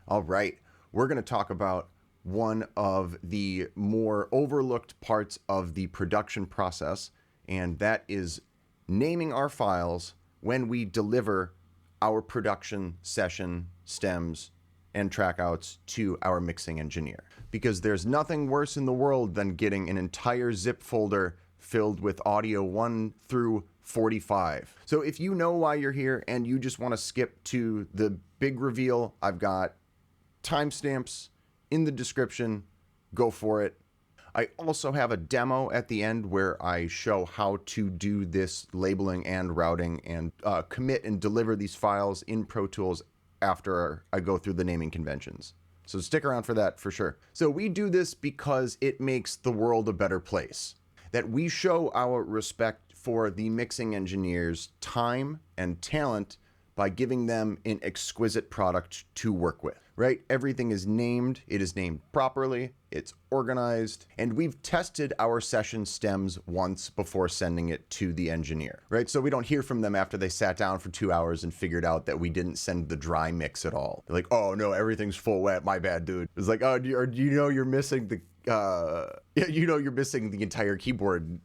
All right, we're going to talk about one of the more overlooked parts of the production process, and that is naming our files when we deliver our production session stems and trackouts to our mixing engineer. Because there's nothing worse in the world than getting an entire zip folder filled with audio 1 through 45. So if you know why you're here and you just want to skip to the big reveal, I've got timestamps in the description. Go for it. I also have a demo at the end where I show how to do this labeling and routing and commit and deliver these files in Pro Tools after I go through the naming conventions. So stick around for that for sure. So we do this because it makes the world a better place. That we show our respect for the mixing engineers' time and talent by giving them an exquisite product to work with, right? Everything is named, it is named properly, it's organized, and we've tested our session stems once before sending it to the engineer, right? So we don't hear from them after they sat down for 2 hours and figured out that we didn't send the dry mix at all. They're like, oh no, everything's full wet, my bad, dude. It's like, oh, do you know you're missing the you're missing the entire keyboard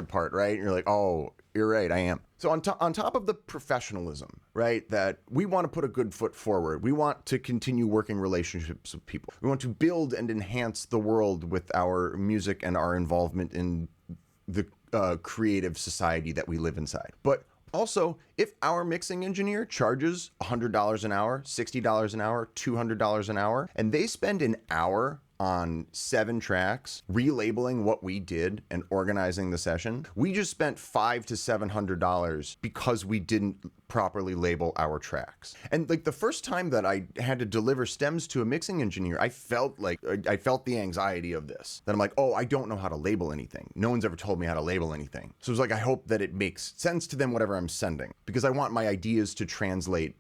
part, right? And you're like, oh, you're right, I am. So on top of the professionalism, right, that we want to put a good foot forward. We want to continue working relationships with people. We want to build and enhance the world with our music and our involvement in the creative society that we live inside. But also, if our mixing engineer charges $100 an hour, $60 an hour, $200 an hour, and they spend an hour on 7 tracks, relabeling what we did and organizing the session, we just spent $500 to $700 because we didn't properly label our tracks. And like the first time that I had to deliver stems to a mixing engineer, I felt the anxiety of this. That I'm like, oh, I don't know how to label anything. No one's ever told me how to label anything. So it's like, I hope that it makes sense to them, whatever I'm sending, because I want my ideas to translate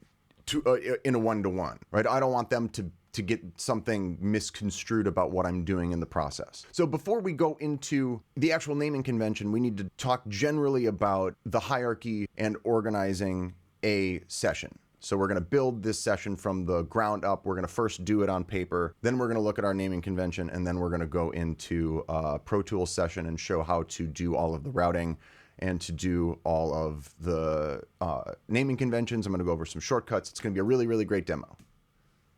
to in a one-to-one, right? I don't want them to get something misconstrued about what I'm doing in the process. So before we go into the actual naming convention, we need to talk generally about the hierarchy and organizing a session. So we're going to build this session from the ground up. We're going to first do it on paper. Then we're going to look at our naming convention, and then we're going to go into a Pro Tools session and show how to do all of the routing and to do all of the naming conventions. I'm going to go over some shortcuts. It's going to be a really, really great demo.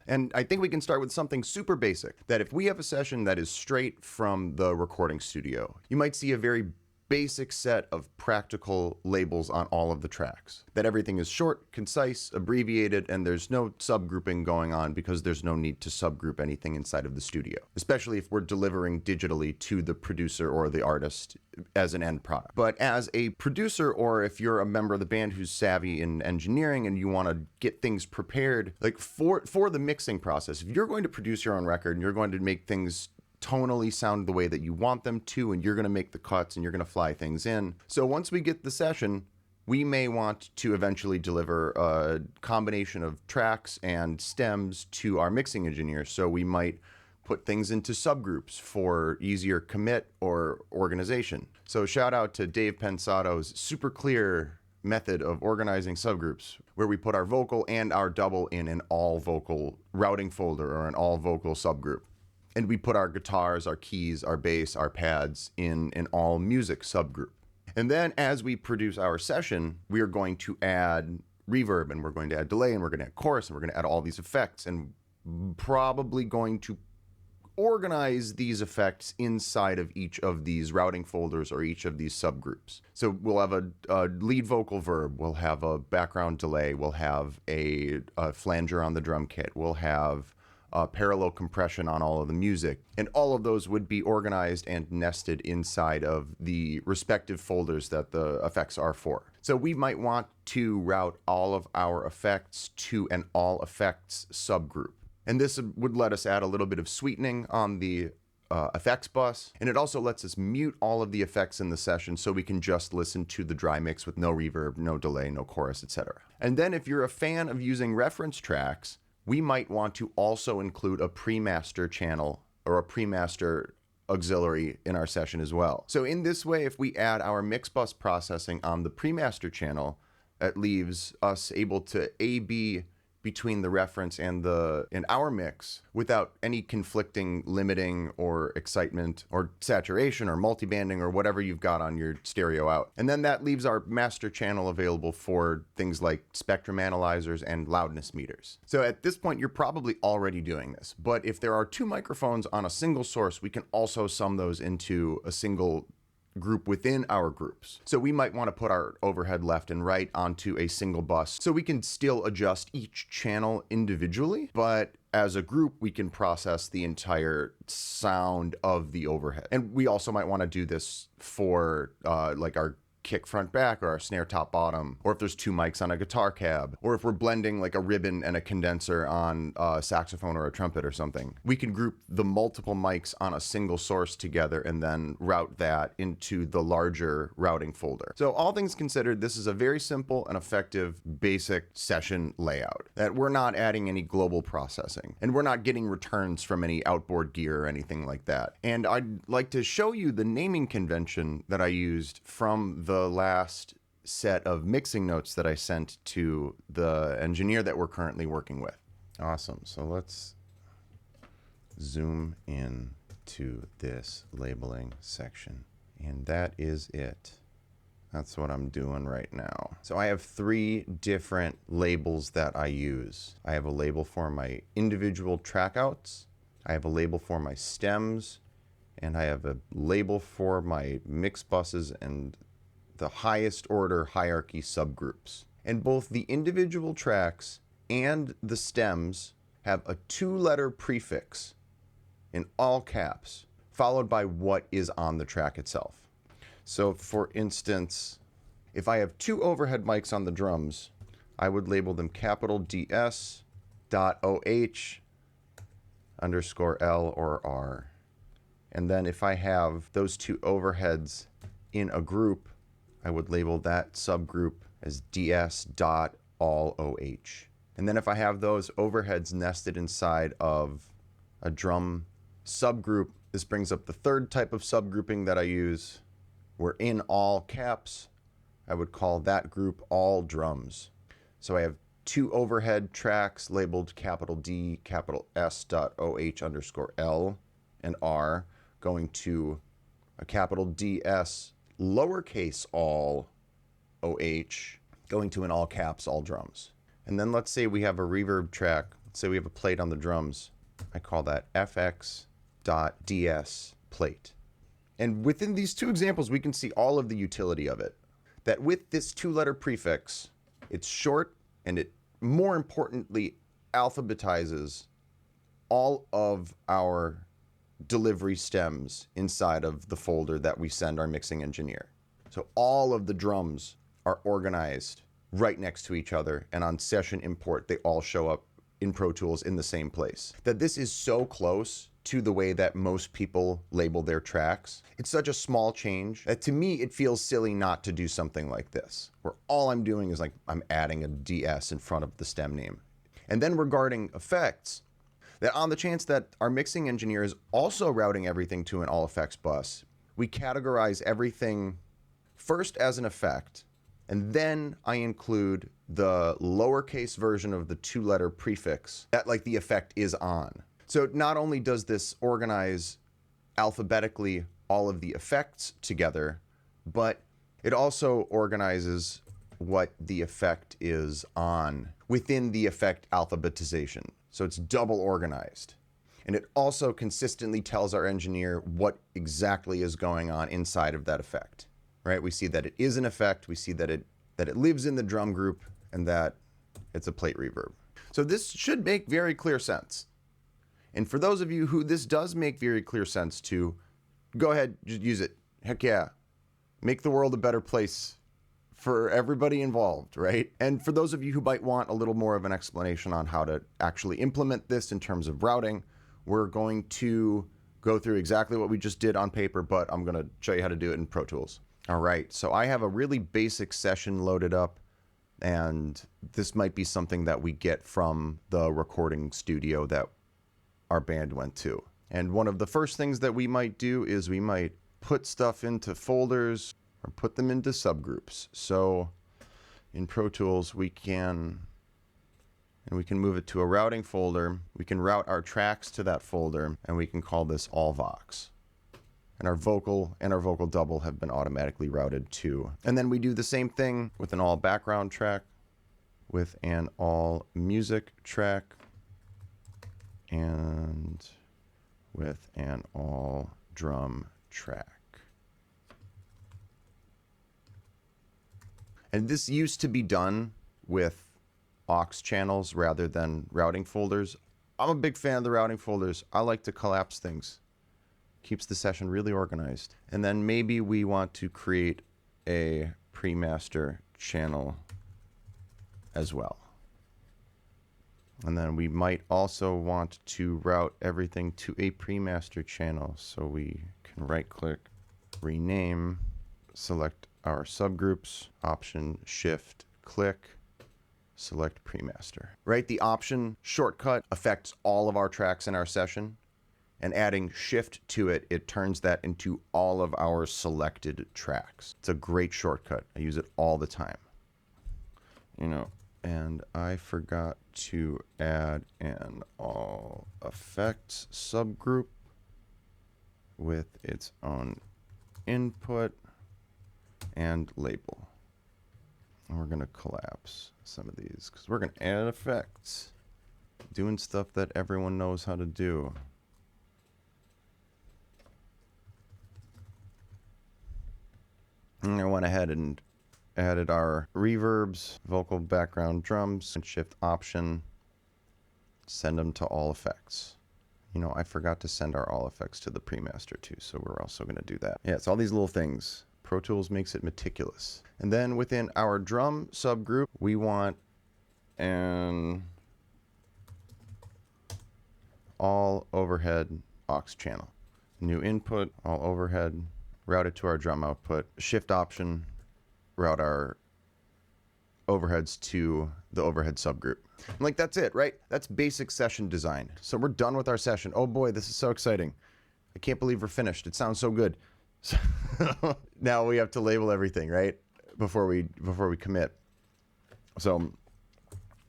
And I think we can start with something super basic, that if we have a session that is straight from the recording studio, you might see a very basic set of practical labels on all of the tracks. That everything is short, concise, abbreviated, and there's no subgrouping going on because there's no need to subgroup anything inside of the studio, especially if we're delivering digitally to the producer or the artist as an end product. But as a producer, or if you're a member of the band who's savvy in engineering and you want to get things prepared, like for the mixing process, if you're going to produce your own record and you're going to make things tonally sound the way that you want them to, and you're going to make the cuts and you're going to fly things in. So once we get the session, we may want to eventually deliver a combination of tracks and stems to our mixing engineer. So we might put things into subgroups for easier commit or organization. So shout out to Dave Pensato's super clear method of organizing subgroups, where we put our vocal and our double in an all vocal routing folder or an all vocal subgroup. And we put our guitars, our keys, our bass, our pads in an all music subgroup. And then as we produce our session, we are going to add reverb, and we're going to add delay, and we're going to add chorus, and we're going to add all these effects, and probably going to organize these effects inside of each of these routing folders or each of these subgroups. So we'll have a lead vocal verb, we'll have a background delay, we'll have a flanger on the drum kit, we'll have parallel compression on all of the music, and all of those would be organized and nested inside of the respective folders that the effects are for. So we might want to route all of our effects to an all effects subgroup, and this would let us add a little bit of sweetening on the effects bus, and it also lets us mute all of the effects in the session so we can just listen to the dry mix with no reverb, no delay, no chorus, etc. And then if you're a fan of using reference tracks, we might want to also include a pre-master channel or a pre-master auxiliary in our session as well. So in this way, if we add our mix bus processing on the pre-master channel, it leaves us able to A/B between the reference and our mix without any conflicting limiting or excitement or saturation or multibanding or whatever you've got on your stereo out. And then that leaves our master channel available for things like spectrum analyzers and loudness meters. So at this point, you're probably already doing this, but if there are two microphones on a single source, we can also sum those into a single group within our groups. So we might want to put our overhead left and right onto a single bus so we can still adjust each channel individually, but as a group, we can process the entire sound of the overhead. And we also might want to do this for like our kick front back or our snare top bottom, or if there's two mics on a guitar cab, or if we're blending like a ribbon and a condenser on a saxophone or a trumpet or something. We can group the multiple mics on a single source together and then route that into the larger routing folder. So all things considered, this is a very simple and effective basic session layout that we're not adding any global processing, and we're not getting returns from any outboard gear or anything like that. And I'd like to show you the naming convention that I used from the last set of mixing notes that I sent to the engineer that we're currently working with. Awesome. So let's zoom in to this labeling section. And that is it. That's what I'm doing right now. So I have 3 different labels that I use. I have a label for my individual track outs. I have a label for my stems. And I have a label for my mix buses and the highest order hierarchy subgroups. And both the individual tracks and the stems have a 2-letter prefix in all caps, followed by what is on the track itself. So for instance, if I have 2 overhead mics on the drums, I would label them capital DS .OH _ L or R. And then if I have those 2 overheads in a group, I would label that subgroup as DS.all OH. And then if I have those overheads nested inside of a drum subgroup, this brings up the 3rd type of subgrouping that I use. We're in all caps. I would call that group all drums. So I have 2 overhead tracks labeled capital D, capital S.OH _ L and R, going to a capital DS lowercase all OH, going to an all caps all drums. And then let's say we have a reverb track. Let's say we have a plate on the drums. I call that FX.DS plate. And within these 2 examples, we can see all of the utility of it. That with this 2-letter prefix, it's short and it, more importantly, alphabetizes all of our delivery stems inside of the folder that we send our mixing engineer. So all of the drums are organized right next to each other, and on session import, they all show up in Pro Tools in the same place. That this is so close to the way that most people label their tracks. It's such a small change that to me, it feels silly not to do something like this, where all I'm doing is like, I'm adding a DS in front of the stem name. And then regarding effects, that on the chance that our mixing engineer is also routing everything to an all effects bus, we categorize everything first as an effect, and then I include the lowercase version of the 2-letter prefix that like the effect is on. So not only does this organize alphabetically all of the effects together, but it also organizes what the effect is on within the effect alphabetization. So it's double organized. And it also consistently tells our engineer what exactly is going on inside of that effect, right? We see that it is an effect. We see that it lives in the drum group and that it's a plate reverb. So this should make very clear sense. And for those of you who this does make very clear sense to, go ahead, just use it. Heck yeah. Make the world a better place for everybody involved, right? And for those of you who might want a little more of an explanation on how to actually implement this in terms of routing, we're going to go through exactly what we just did on paper, but I'm going to show you how to do it in Pro Tools. All right, so I have a really basic session loaded up, and this might be something that we get from the recording studio that our band went to. And one of the first things that we might do is we might put stuff into folders or put them into subgroups. So in Pro Tools, we can and we can move it to a routing folder. We can route our tracks to that folder, and we can call this all Vox. And our vocal double have been automatically routed too. And then we do the same thing with an all background track, with an all music track, and with an all drum track. And this used to be done with aux channels rather than routing folders. I'm a big fan of the routing folders. I like to collapse things. Keeps the session really organized. And then maybe we want to create a pre-master channel as well. And then we might also want to route everything to a pre-master channel. So we can right-click, rename, select our subgroups, Option, Shift, click, select pre-master. Right, the Option shortcut affects all of our tracks in our session. And adding Shift to it, it turns that into all of our selected tracks. It's a great shortcut. I use it all the time. And I forgot to add an all effects subgroup with its own input and label. And we're going to collapse some of these because we're going to add effects, doing stuff that everyone knows how to do. And I went ahead and added our reverbs, vocal background drums, and Shift Option, send them to all effects. I forgot to send our all effects to the pre-master too, so we're also going to do that. Yeah, it's all these little things. Pro Tools makes it meticulous. And then within our drum subgroup, we want an all overhead aux channel. New input, all overhead, route it to our drum output, Shift Option, route our overheads to the overhead subgroup. And like, that's it, right? That's basic session design. So we're done with our session. Oh boy, this is so exciting. I can't believe we're finished. It sounds so good. So now we have to label everything, right? Before we commit. So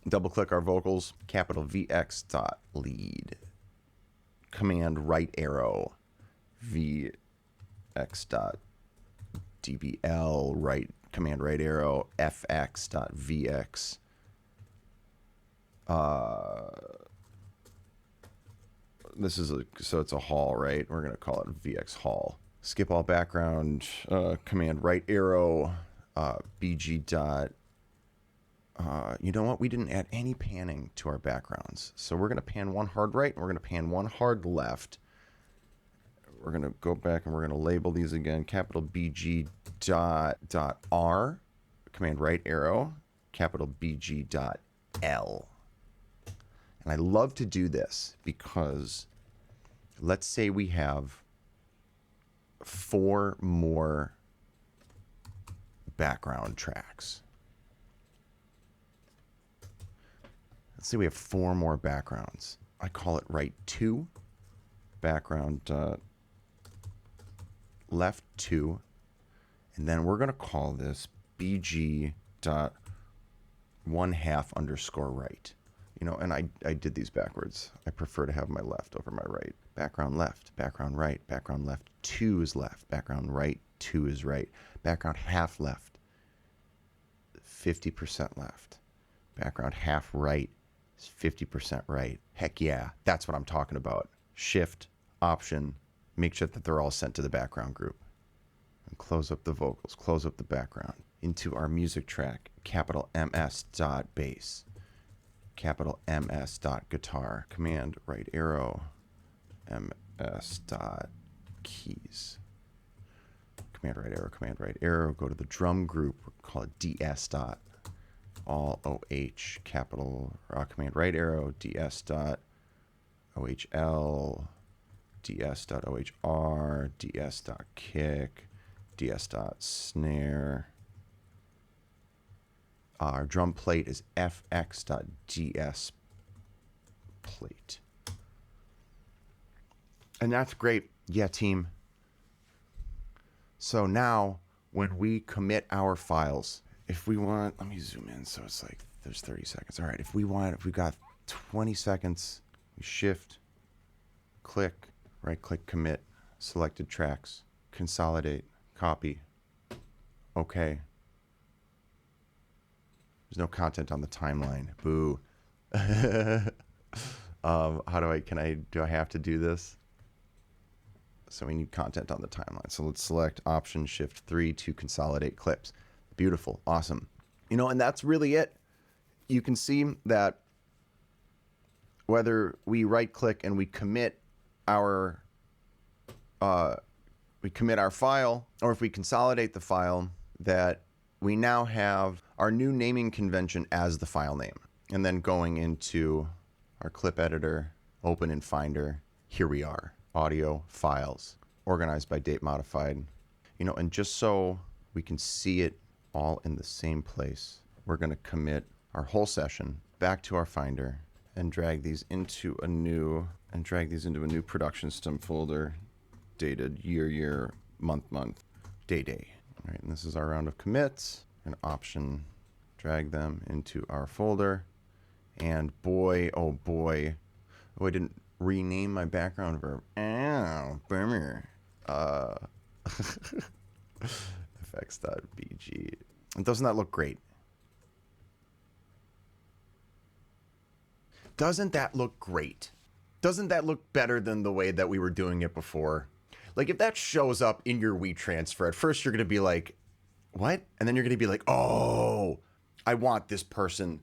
double click our vocals, capital VX dot lead, command right arrow, VX dot DBL, right, command right arrow, FX dot VX. This is so it's a hall, right? We're going to call it VX hall. Skip all background, command right arrow, BG dot. You know what? We didn't add any panning to our backgrounds. So we're going to pan one hard right and we're going to pan one hard left. We're going to go back and we're going to label these again. Capital BG dot R, command right arrow, capital BG dot L. And I love to do this because let's say we have 4 more background tracks. Let's say we have 4 more backgrounds. I call it right 2, background left 2, and then we're going to call this BG dot 1/2 underscore right. And I did these backwards. I prefer to have my left over my right. Background left, background right, background left 2 is left, background right 2 is right, background half left, 50% left, background half right is 50% right. Heck yeah, that's what I'm talking about. Shift, Option, make sure that they're all sent to the background group. And close up the vocals, close up the background. Into our music track, capital MS dot bass, capital MS dot guitar, command right arrow, MS dot keys. Command right arrow, go to the drum group, call it DS dot, all OH, capital, command right arrow, DS dot OHL, DS dot OHR, DS dot kick, DS dot snare. Our drum plate is FX dot DS plate. And that's great. Yeah, team. So now when we commit our files, if we want, let me zoom in so it's like there's 30 seconds. All right, if we've got 20 seconds, we shift, click, right click, commit, selected tracks, consolidate, copy. Okay. There's no content on the timeline. Boo. Do I have to do this? So we need content on the timeline. So let's select Option Shift 3 to consolidate clips. Beautiful. Awesome. And that's really it. You can see that whether we right click and we commit our file, or if we consolidate the file, that we now have our new naming convention as the file name. And then going into our clip editor, open in Finder, here we are, audio files, organized by date modified. And just so we can see it all in the same place, we're going to commit our whole session back to our Finder and drag these into a new production system folder, dated year, month, day. All right, and this is our round of commits. An option, drag them into our folder. And boy, oh, I didn't rename my background verb. Ow, bummer. Effects.bg. And doesn't that look great? Doesn't that look great? Doesn't that look better than the way that we were doing it before? Like, if that shows up in your WeTransfer, at first you're going to be like, what? And then you're going to be like, oh, I want this person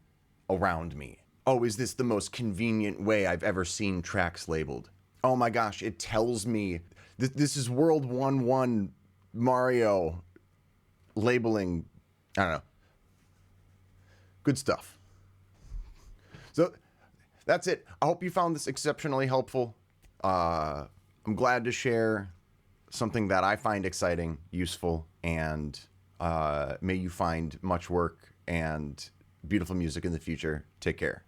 around me. Oh, is this the most convenient way I've ever seen tracks labeled? Oh my gosh, it tells me this is World 1-1 Mario labeling. I don't know. Good stuff. So that's it. I hope you found this exceptionally helpful. I'm glad to share something that I find exciting, useful, and may you find much work and beautiful music in the future. Take care.